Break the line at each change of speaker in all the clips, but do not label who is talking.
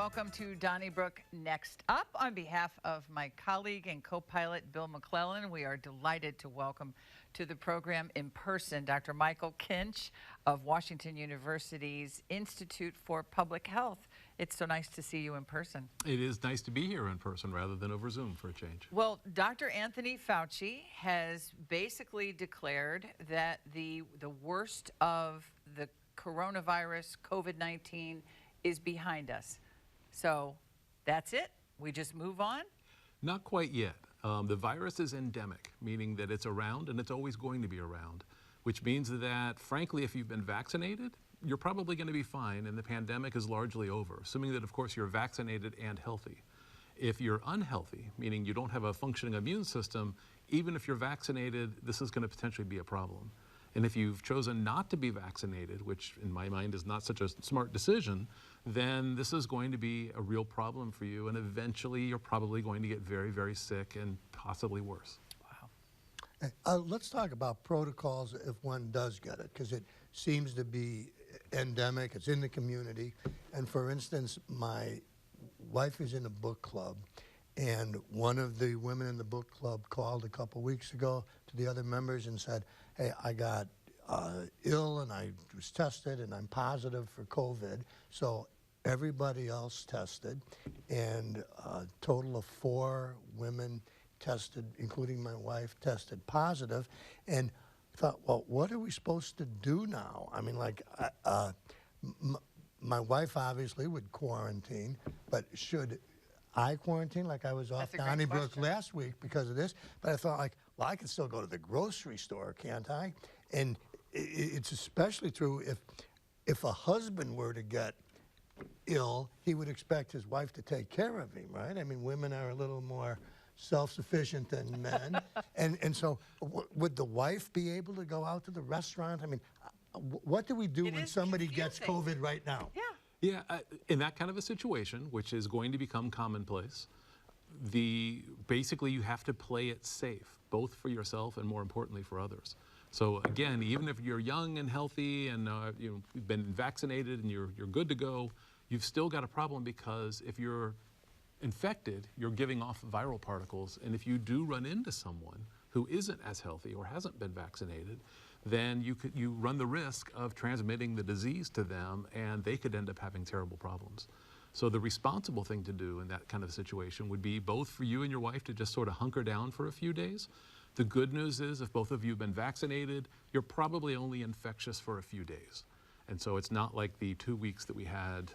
welcome to Donnybrook Next Up. On behalf of my colleague and co-pilot Bill McClellan, we are delighted to welcome to the program in person Dr. Michael Kinch of Washington University's Institute for Public Health. It's so nice to see you in person.
It is nice to be here in person rather than over Zoom for a change.
Well, Dr. Anthony Fauci has basically declared that the worst of the coronavirus, COVID-19, is behind us. So that's it? We just move on?
Not quite yet. The virus is endemic, meaning that it's around and it's always going to be around, which means that, frankly, if you've been vaccinated, you're probably going to be fine and the pandemic is largely over, assuming that, of course, you're vaccinated and healthy. If you're unhealthy, meaning you don't have a functioning immune system, even if you're vaccinated, this is going to potentially be a problem. And if you've chosen not to be vaccinated, which in my mind is not such a smart decision, then this is going to be a real problem for you, and eventually you're probably going to get very, very sick and possibly worse.
Wow. Let's talk about protocols if one does get it, because it seems to be endemic, it's in the community. And for instance, my wife is in a book club, and one of the women in the book club called a couple weeks ago to the other members and said, hey, I got ill and I was tested and I'm positive for COVID. So everybody else tested, and a total of 4 women tested, including my wife, tested positive. And I thought, well, what are we supposed to do now? I mean, like, my wife obviously would quarantine, but should I quarantine like I was off Donnybrook last week because of this? But I thought, like, well, I can still go to the grocery store, can't I? And it's especially true if a husband were to get ill, he would expect his wife to take care of him, right? I mean, women are a little more self-sufficient than men. and so would the wife be able to go out to the restaurant? I mean, what do we do when somebody gets COVID right now?
Yeah.
Yeah, in that kind of a situation, which is going to become commonplace, basically you have to play it safe, both for yourself and more importantly for others. So again, even if you're young and healthy and you've been vaccinated and you're good to go, you've still got a problem, because if you're infected, you're giving off viral particles, and if you do run into someone who isn't as healthy or hasn't been vaccinated, then you run the risk of transmitting the disease to them, and they could end up having terrible problems. So the responsible thing to do in that kind of situation would be both for you and your wife to just sort of hunker down for a few days. The good news is, if both of you have been vaccinated, you're probably only infectious for a few days. And so it's not like the 2 weeks that we had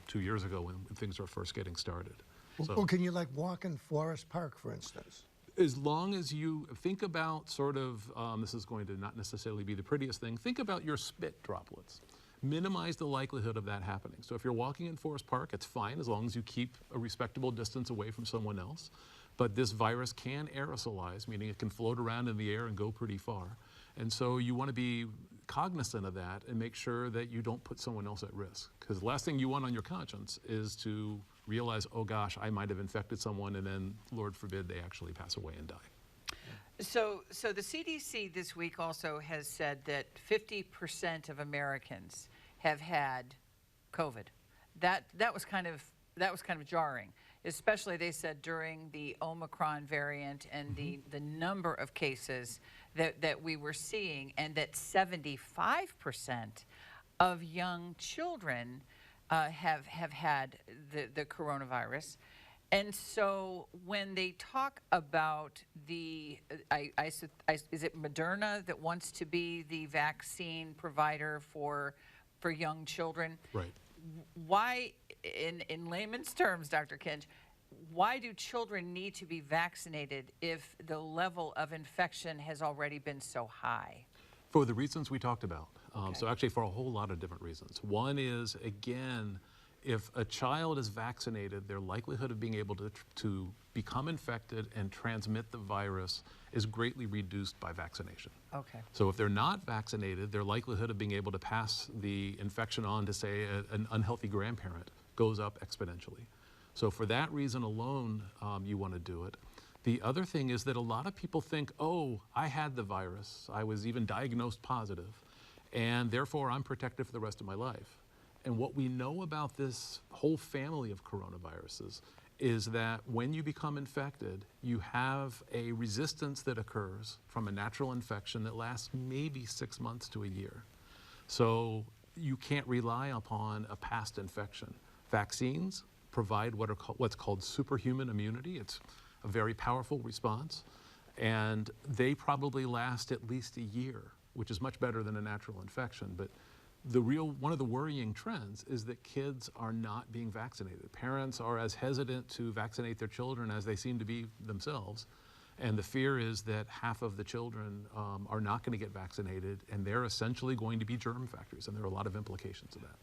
2 years ago when things were first getting started.
Well, can you like walk in Forest Park, for instance?
As long as you think about sort of, this is going to not necessarily be the prettiest thing, think about your spit droplets. Minimize the likelihood of that happening. So if you're walking in Forest Park, it's fine as long as you keep a respectable distance away from someone else. But this virus can aerosolize, meaning it can float around in the air and go pretty far. And so you want to be cognizant of that and make sure that you don't put someone else at risk. Because the last thing you want on your conscience is to realize, oh gosh, I might have infected someone, and then, Lord forbid, they actually pass away and die.
So the CDC this week also has said that 50% of Americans have had COVID. That was kind of jarring, especially, they said, during the Omicron variant and the number of cases that we were seeing, and that 75% of young children have had the coronavirus. And so when they talk about is it Moderna that wants to be the vaccine provider for young children?
Right.
Why, in layman's terms, Dr. Kinch, why do children need to be vaccinated if the level of infection has already been so high?
For the reasons we talked about. So actually for a whole lot of different reasons. One is, again, if a child is vaccinated, their likelihood of being able to become infected and transmit the virus is greatly reduced by vaccination.
Okay.
So if they're not vaccinated, their likelihood of being able to pass the infection on to, say, an unhealthy grandparent goes up exponentially. So for that reason alone, you want to do it. The other thing is that a lot of people think, oh, I had the virus, I was even diagnosed positive, and therefore I'm protected for the rest of my life. And what we know about this whole family of coronaviruses is that when you become infected, you have a resistance that occurs from a natural infection that lasts maybe 6 months to a year. So you can't rely upon a past infection. Vaccines provide what's called superhuman immunity. It's a very powerful response, and they probably last at least a year, which is much better than a natural infection. But one of the worrying trends is that kids are not being vaccinated. Parents are as hesitant to vaccinate their children as they seem to be themselves. And the fear is that half of the children are not going to get vaccinated, and they're essentially going to be germ factories, and there are a lot of implications of that.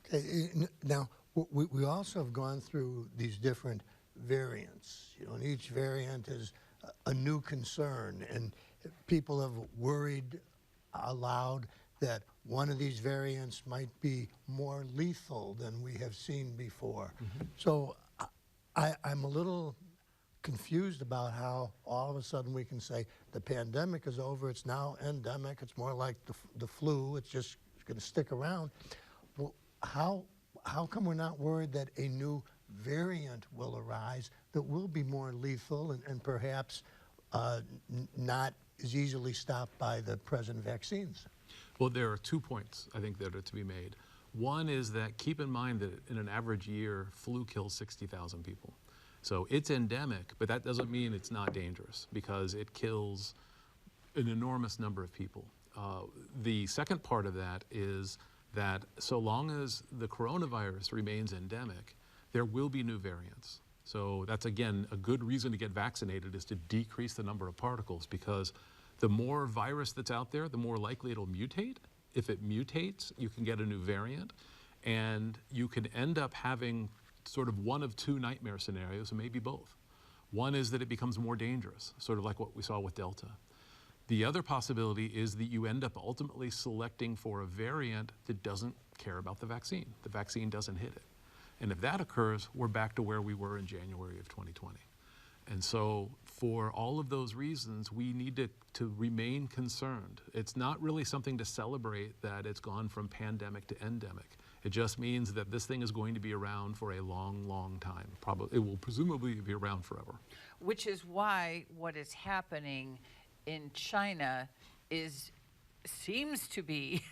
Okay, now, we also have gone through these different variants, and each variant is a new concern, and people have worried aloud that one of these variants might be more lethal than we have seen before. So I'm a little confused about how all of a sudden we can say the pandemic is over, it's now endemic, it's more like the flu, it's just going to stick around. Well, how come we're not worried that a new variant will arise that will be more lethal and perhaps not as easily stopped by the present vaccines?
Well, there are 2 points, I think, that are to be made. One is that keep in mind that in an average year, flu kills 60,000 people. So it's endemic, but that doesn't mean it's not dangerous, because it kills an enormous number of people. The second part of that is that so long as the coronavirus remains endemic, there will be new variants. So that's, again, a good reason to get vaccinated, is to decrease the number of particles, because the more virus that's out there, the more likely it'll mutate. If it mutates, you can get a new variant, and you can end up having sort of one of two nightmare scenarios, and maybe both. One is that it becomes more dangerous, sort of like what we saw with Delta. The other possibility is that you end up ultimately selecting for a variant that doesn't care about the vaccine. The vaccine doesn't hit it. And if that occurs, we're back to where we were in January of 2020. And so for all of those reasons, we need to remain concerned. It's not really something to celebrate that it's gone from pandemic to endemic. It just means that this thing is going to be around for a long, long time. Probably, it will presumably be around forever.
Which is why what is happening in China seems to be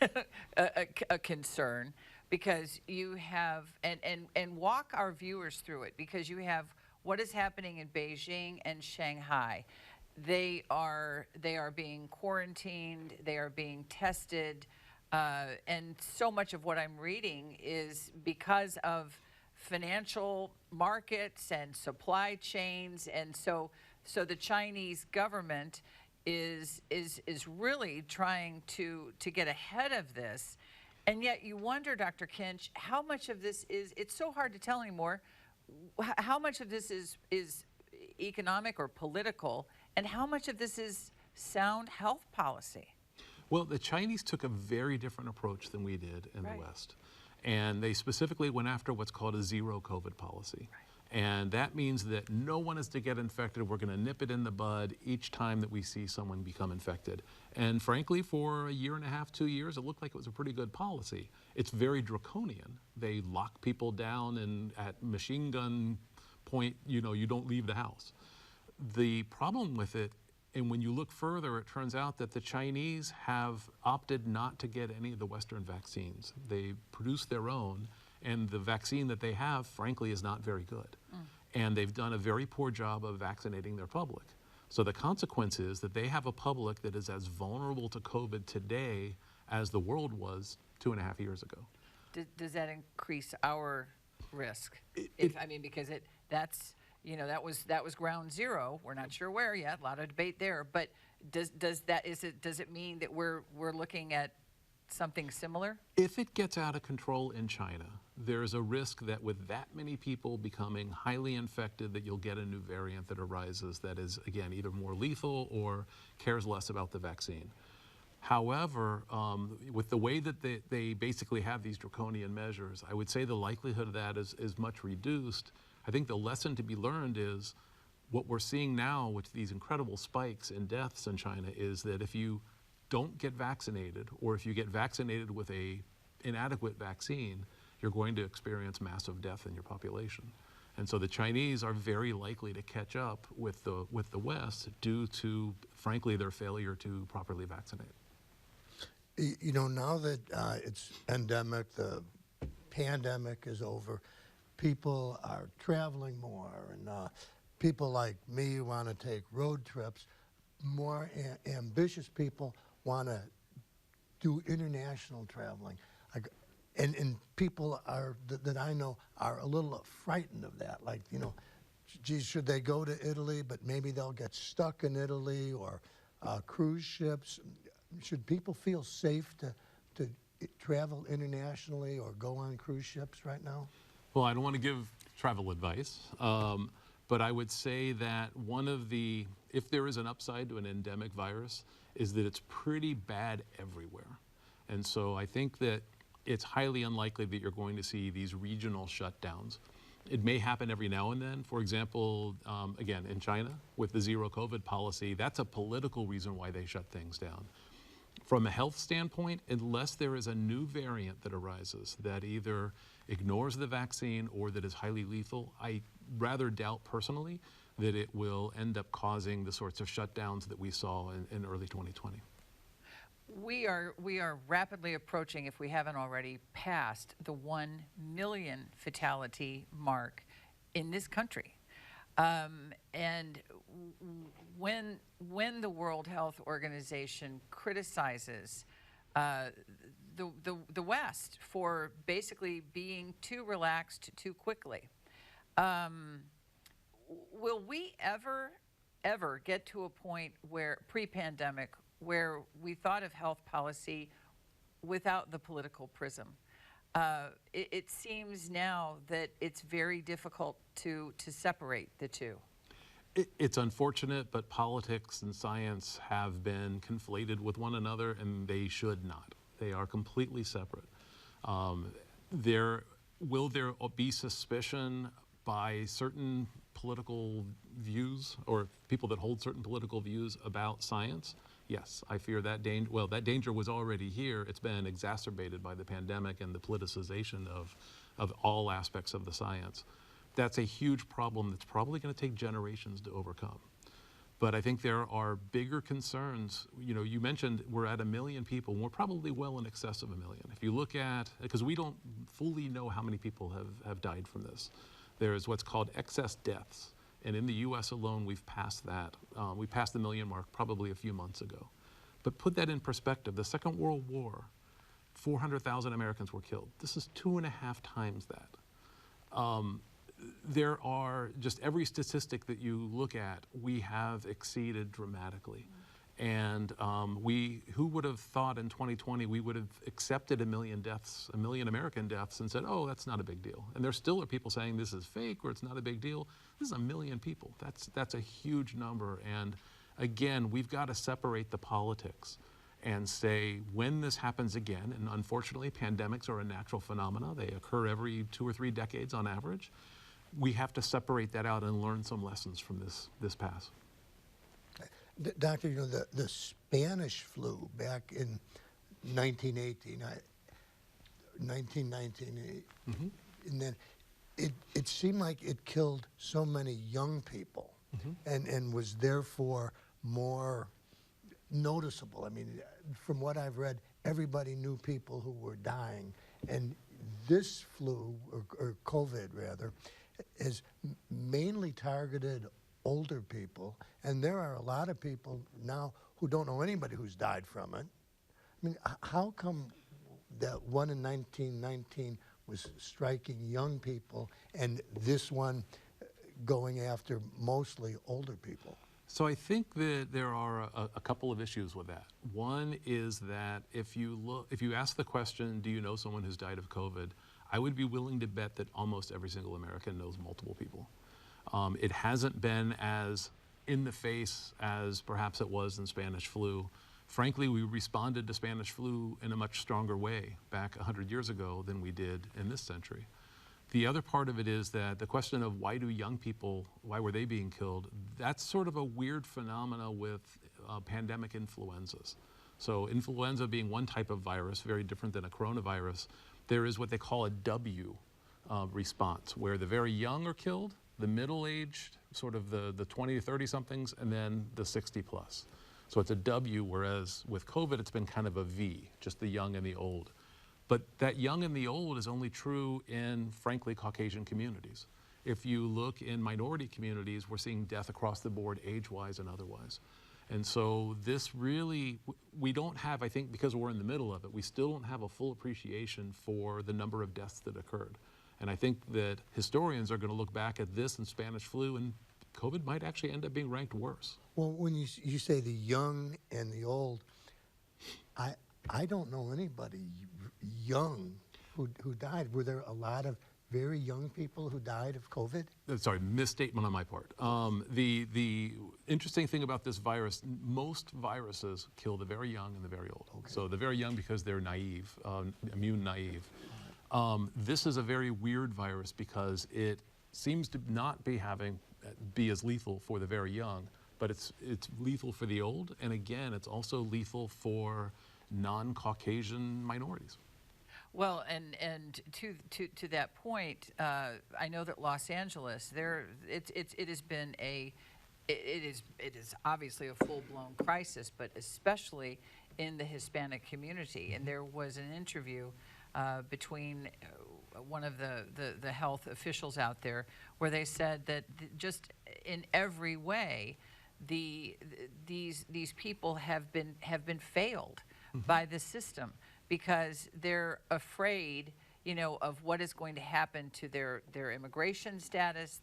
a concern, because you have, and walk our viewers through it, because you have what is happening in Beijing and Shanghai. They are being quarantined, they are being tested, and so much of what I'm reading is because of financial markets and supply chains, and so the Chinese government is really trying to get ahead of this. And yet you wonder, Dr. Kinch, how much of this is, it's so hard to tell anymore, how much of this is economic or political, and how much of this is sound health policy?
Well, the Chinese took a very different approach than we did in the West. And they specifically went after what's called a zero COVID policy. And that means that no one is to get infected. We're going to nip it in the bud each time that we see someone become infected. And frankly, for a year and a half, 2 years, it looked like it was a pretty good policy. It's very draconian. They lock people down, and at machine gun point, you don't leave the house. The problem with it, and when you look further, it turns out that the Chinese have opted not to get any of the Western vaccines. They produce their own, and the vaccine that they have, frankly, is not very good. And they've done a very poor job of vaccinating their public. So the consequence is that they have a public that is as vulnerable to COVID today as the world was 2.5 years ago.
Does that increase our risk? Because that was ground zero. We're not sure where yet. A lot of debate there. But does it mean that we're looking at something similar?
If it gets out of control in China, there's a risk that with that many people becoming highly infected, that you'll get a new variant that arises that is, again, either more lethal or cares less about the vaccine. However, with the way that they basically have these draconian measures, I would say the likelihood of that is much reduced. I think the lesson to be learned is what we're seeing now with these incredible spikes in deaths in China is that if you don't get vaccinated, or if you get vaccinated with an inadequate vaccine, you're going to experience massive death in your population. And so the Chinese are very likely to catch up with the West due to, frankly, their failure to properly vaccinate.
You know, now that it's endemic, the pandemic is over, people are traveling more, and people like me want to take road trips. More ambitious people want to do international traveling. And people are that I know are a little frightened of that. Like, you know, geez, should they go to Italy, but maybe they'll get stuck in Italy, or cruise ships? Should people feel safe to travel internationally or go on cruise ships right now?
Well, I don't want to give travel advice, but I would say that if there is an upside to an endemic virus, is that it's pretty bad everywhere. And so I think that it's highly unlikely that you're going to see these regional shutdowns. It may happen every now and then. For example, again, in China, with the zero COVID policy, that's a political reason why they shut things down. From a health standpoint, unless there is a new variant that arises that either ignores the vaccine or that is highly lethal, I rather doubt personally that it will end up causing the sorts of shutdowns that we saw in early 2020.
We are rapidly approaching, if we haven't already, past the 1 million fatality mark in this country. And when the World Health Organization criticizes the West for basically being too relaxed too quickly, will we ever get to a point where, pre-pandemic, where we thought of health policy without the political prism? It seems now that it's very difficult to separate the two.
It's unfortunate, but politics and science have been conflated with one another, and they should not. They are completely separate. Will there be suspicion by certain political views or people that hold certain political views about science? Yes, I fear that danger. Well, that danger was already here. It's been exacerbated by the pandemic and the politicization of all aspects of the science. That's a huge problem that's probably going to take generations to overcome. But I think there are bigger concerns. You know, you mentioned we're at 1 million people, and we're probably well in excess of 1 million. If you look at, because we don't fully know how many people have died from this. There's what's called excess deaths. And in the US alone, we've passed that. We passed the 1 million mark probably a few months ago. But put that in perspective, the Second World War, 400,000 Americans were killed. This is 2.5 times that. There are just every statistic that you look at, we have exceeded dramatically. And who would have thought in 2020 we would have accepted 1 million deaths, 1 million American deaths, and said, oh, that's not a big deal. And there still are people saying this is fake or it's not a big deal. This is 1 million people. That's a huge number. And again, we've got to separate the politics and say when this happens again, and unfortunately pandemics are a natural phenomena. They occur every 2 or 3 decades on average. We have to separate that out and learn some lessons from this past.
Doctor, you know, the Spanish flu back in 1918, 1919, and then it seemed like it killed so many young people and was therefore more noticeable. I mean, from what I've read, everybody knew people who were dying. And this flu, or COVID rather, is mainly targeted older people, and there are a lot of people now who don't know anybody who's died from it. I mean, how come that one in 1919 was striking young people and this one going after mostly older people?
So I think that there are a couple of issues with that. One is that if you ask the question, do you know someone who's died of COVID, I would be willing to bet that almost every single American knows multiple people. It hasn't been as in the face as perhaps it was in Spanish flu. Frankly, we responded to Spanish flu in a much stronger way back 100 years ago than we did in this century. The other part of it is that the question of why were they being killed, that's sort of a weird phenomena with pandemic influenzas. So influenza being one type of virus, very different than a coronavirus, there is what they call a W response, where the very young are killed, the middle-aged, sort of the 20 to 30-somethings, and then the 60 plus. So it's a W, whereas with COVID, it's been kind of a V, just the young and the old. But that young and the old is only true in, frankly, Caucasian communities. If you look in minority communities, we're seeing death across the board, age-wise and otherwise. And so this really, we don't have, I think because we're in the middle of it, we still don't have a full appreciation for the number of deaths that occurred. And I think that historians are going to look back at this and Spanish flu, and COVID might actually end up being ranked worse.
Well, when you say the young and the old, I don't know anybody young who died. Were there a lot of very young people who died of COVID?
Sorry, misstatement on my part. The interesting thing about this virus, most viruses kill the very young and the very old. Okay. So the very young because they're naive, immune naive. This is a very weird virus because it seems to not be as lethal for the very young, but it's lethal for the old, and again, it's also lethal for non-Caucasian minorities.
Well, and to that point, I know that Los Angeles, it is obviously a full-blown crisis, but especially in the Hispanic community. And there was an interview between one of the health officials out there where they said that just in every way, these people have been failed by the system, because they're afraid, you know, of what is going to happen to their immigration status.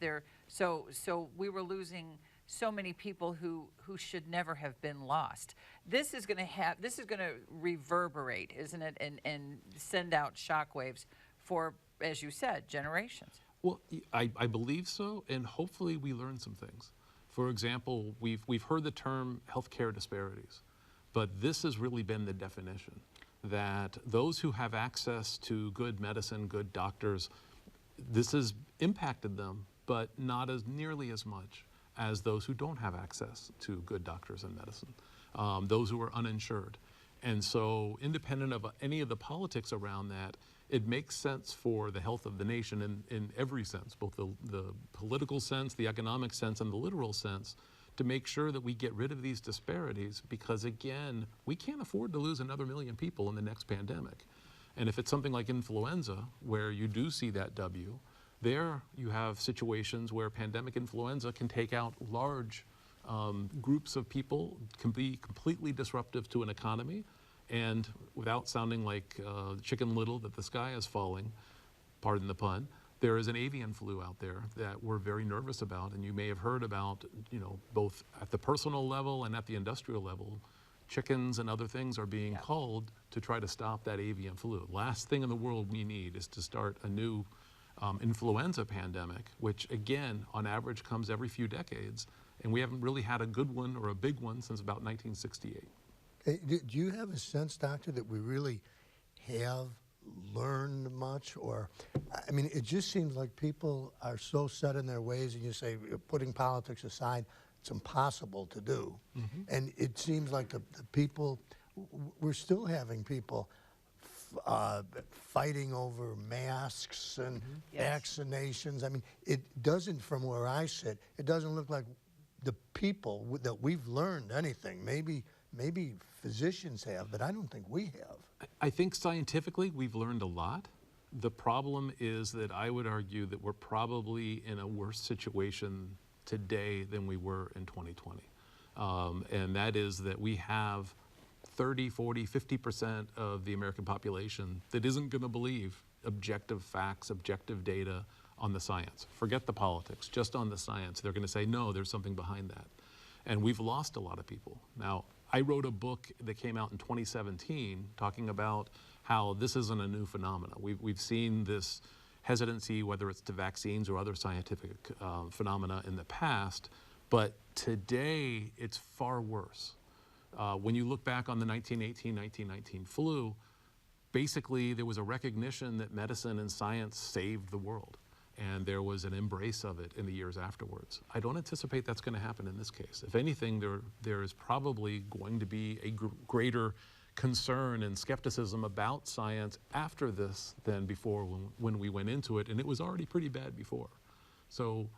So we were losing so many people who should never have been lost. This is going to reverberate, isn't it, and send out shockwaves for, as you said, generations.
Well, I believe so, and hopefully we learn some things. For example, we've heard the term healthcare disparities, but this has really been the definition, that those who have access to good medicine, good doctors, this has impacted them, but not as nearly as much as those who don't have access to good doctors and medicine, those who are uninsured. And so independent of any of the politics around that, it makes sense for the health of the nation in every sense, both the political sense, the economic sense, and the literal sense, to make sure that we get rid of these disparities, because again, we can't afford to lose another 1 million people in the next pandemic. And if it's something like influenza, where you do see that W, there you have situations where pandemic influenza can take out large groups of people, can be completely disruptive to an economy, and without sounding like Chicken Little that the sky is falling, pardon the pun, there is an avian flu out there that we're very nervous about, and you may have heard about, you know, both at the personal level and at the industrial level, chickens and other things are being culled to try to stop that avian flu. Last thing in the world we need is to start a new influenza pandemic, which again, on average, comes every few decades, and we haven't really had a good one or a big one since about 1968.
Hey, do you have a sense, Doctor, that we really have learned much? Or, I mean, it just seems like people are so set in their ways, and you say, putting politics aside, it's impossible to do. And it seems like the people, we're still having people fighting over masks and vaccinations. I mean, it doesn't, from where I sit, it doesn't look like the people that we've learned anything. Maybe physicians have, but I don't think we have.
I think scientifically we've learned a lot. The problem is that I would argue that we're probably in a worse situation today than we were in 2020. And that is that we have 30, 40, 50% of the American population that isn't going to believe objective facts, objective data on the science. Forget the politics, just on the science. They're going to say, no, there's something behind that. And we've lost a lot of people. Now, I wrote a book that came out in 2017 talking about how this isn't a new phenomenon. We've seen this hesitancy, whether it's to vaccines or other scientific phenomena in the past, but today it's far worse. When you look back on the 1918, 1919 flu, basically there was a recognition that medicine and science saved the world. and there was an embrace of it in the years afterwards. I don't anticipate that's going to happen in this case. If anything, there is probably going to be a greater concern and skepticism about science after this than before when we went into it, and it was already pretty bad before. So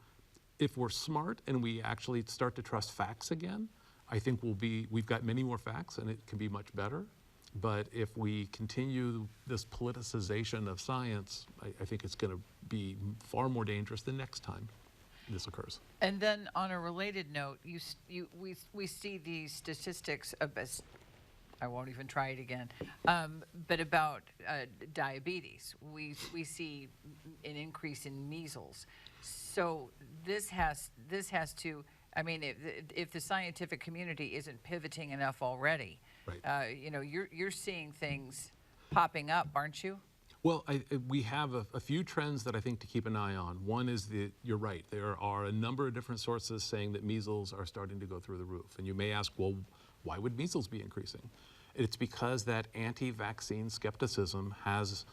if we're smart and we actually start to trust facts again, I think we've got many more facts and it can be much better. But if we continue this politicization of science, I think it's going to be far more dangerous the next time this occurs.
And then on a related note, we see these statistics of, I won't even try it again, but about diabetes. We see an increase in measles. So this has to, I mean, if the scientific community isn't pivoting enough already,
right.
You know, you're seeing things popping up, aren't you?
Well, we have a few trends that I think to keep an eye on. One is you're right, there are a number of different sources saying that measles are starting to go through the roof. And you may ask, well, why would measles be increasing? It's because that anti-vaccine skepticism has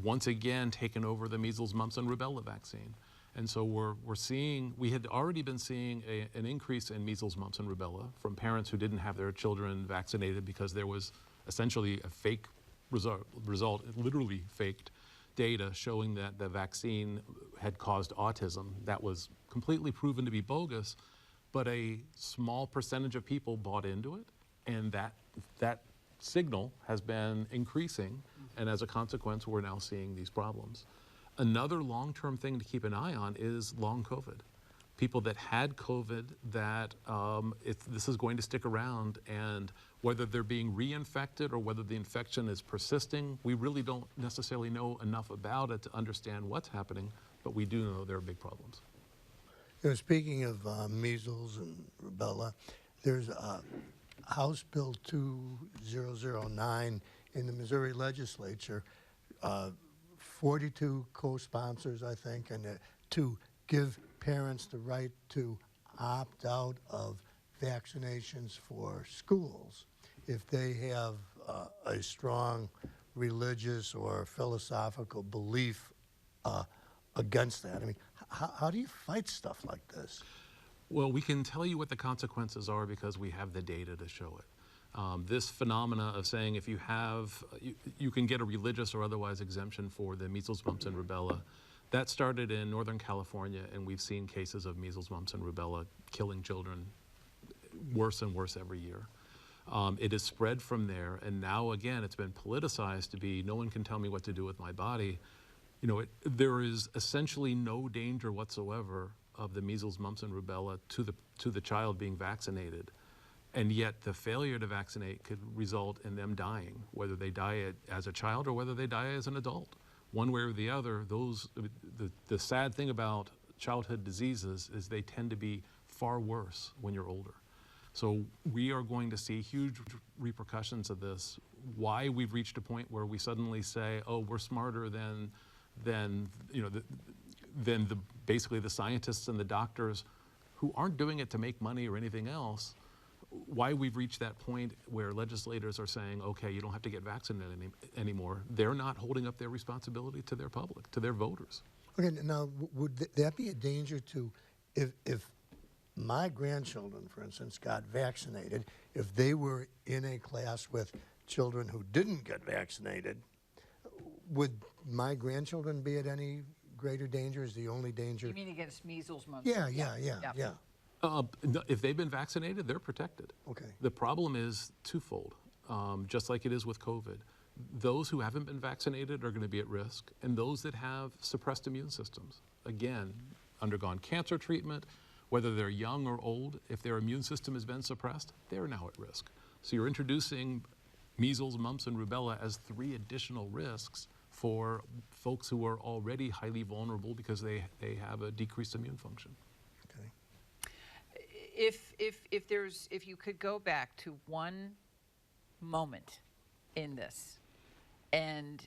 once again taken over the measles, mumps, and rubella vaccine. And so we had already been seeing an increase in measles, mumps, and rubella from parents who didn't have their children vaccinated because there was essentially a fake result, literally faked data showing that the vaccine had caused autism. That was completely proven to be bogus, but a small percentage of people bought into it, and that signal has been increasing, and as a consequence, we're now seeing these problems. Another long-term thing to keep an eye on is long COVID. People that had COVID, that this is going to stick around, and whether they're being reinfected or whether the infection is persisting, we really don't necessarily know enough about it to understand what's happening, but we do know there are big problems.
You know, speaking of measles and rubella, there's House Bill 2009 in the Missouri legislature, 42 co-sponsors, I think, and to give parents the right to opt out of vaccinations for schools if they have a strong religious or philosophical belief against that. I mean, how do you fight stuff like this?
Well, we can tell you what the consequences are because we have the data to show it. This phenomena of saying if you have, you can get a religious or otherwise exemption for the measles, mumps, and rubella, that started in Northern California, and we've seen cases of measles, mumps, and rubella killing children worse and worse every year. It has spread from there, and now again it's been politicized to be no one can tell me what to do with my body. You know, there is essentially no danger whatsoever of the measles, mumps, and rubella to the child being vaccinated. And yet the failure to vaccinate could result in them dying, whether they die as a child or whether they die as an adult. One way or the other, the sad thing about childhood diseases is they tend to be far worse when you're older. So we are going to see huge repercussions of this. Why we've reached a point where we suddenly say, oh, we're smarter than basically the scientists and the doctors who aren't doing it to make money or anything else. Why we've reached that point where legislators are saying, okay, you don't have to get vaccinated anymore. They're not holding up their responsibility to their public, to their voters.
Okay, now would that be a danger to, if my grandchildren, for instance, got vaccinated, if they were in a class with children who didn't get vaccinated, would my grandchildren be at any greater danger? Is the only danger?
You mean against measles, mumps?
Yeah.
If they've been vaccinated, they're protected.
Okay.
The problem is twofold, just like it is with COVID. Those who haven't been vaccinated are going to be at risk, and those that have suppressed immune systems, again, undergone cancer treatment, whether they're young or old, if their immune system has been suppressed, they're now at risk. So you're introducing measles, mumps, and rubella as 3 additional risks for folks who are already highly vulnerable because they have a decreased immune function.
Okay.
If you could go back to one moment in this and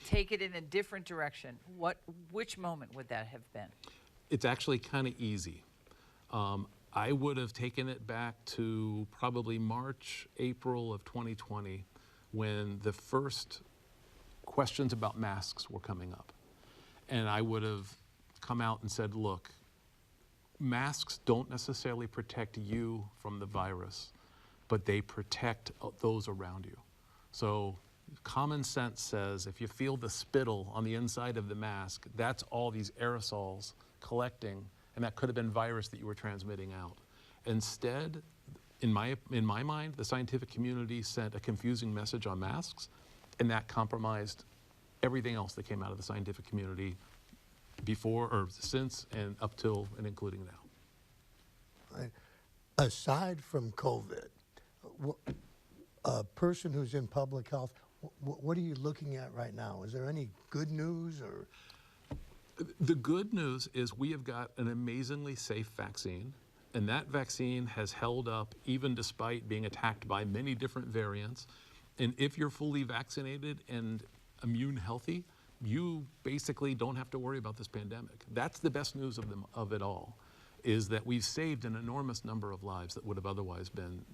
take it in a different direction, which moment would that have been?
It's actually kind of easy. I would have taken it back to probably March, April of 2020 when the first questions about masks were coming up. and I would have come out and said, look, masks don't necessarily protect you from the virus, but they protect those around you. So common sense says if you feel the spittle on the inside of the mask, that's all these aerosols collecting, and that could have been virus that you were transmitting out. Instead, in my mind, the scientific community sent a confusing message on masks, and that compromised everything else that came out of the scientific community before or since and up till and including now.
Right. Aside from COVID, a person who's in public health, what are you looking at right now? Is there any good news or?
The good news is we have got an amazingly safe vaccine, and that vaccine has held up even despite being attacked by many different variants. And if you're fully vaccinated and immune healthy, you basically don't have to worry about this pandemic. That's the best news of it all, is that we've saved an enormous number of lives that would have otherwise been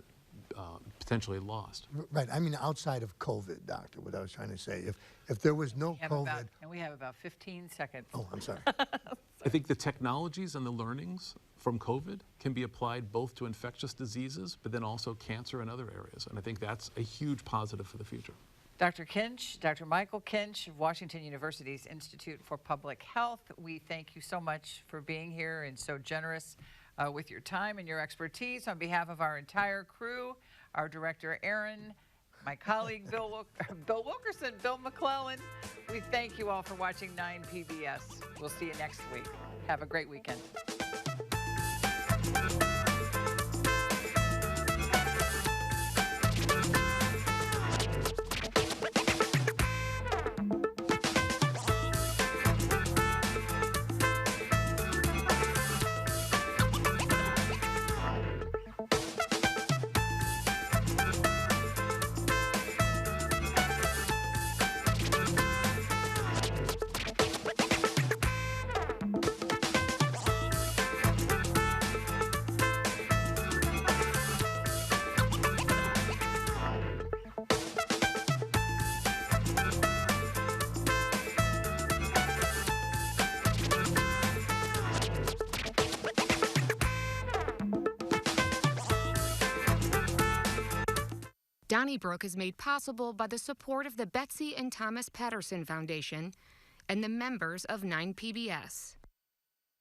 potentially lost.
Right. I mean, outside of COVID, doctor, what I was trying to say, if there was no COVID.
And we have about 15 seconds.
Oh, I'm sorry.
I think the technologies and the learnings from COVID can be applied both to infectious diseases, but then also cancer and other areas. And I think that's a huge positive for the future.
Dr. Kinch, Dr. Michael Kinch of Washington University's Institute for Public Health, we thank you so much for being here and so generous with your time and your expertise. On behalf of our entire crew, our director, Aaron, my colleague, Bill Wilkerson, Bill McClellan, we thank you all for watching 9 PBS. We'll see you next week. Have a great weekend.
Donnybrook is made possible by the support of the Betsy and Thomas Patterson Foundation and the members of 9 PBS.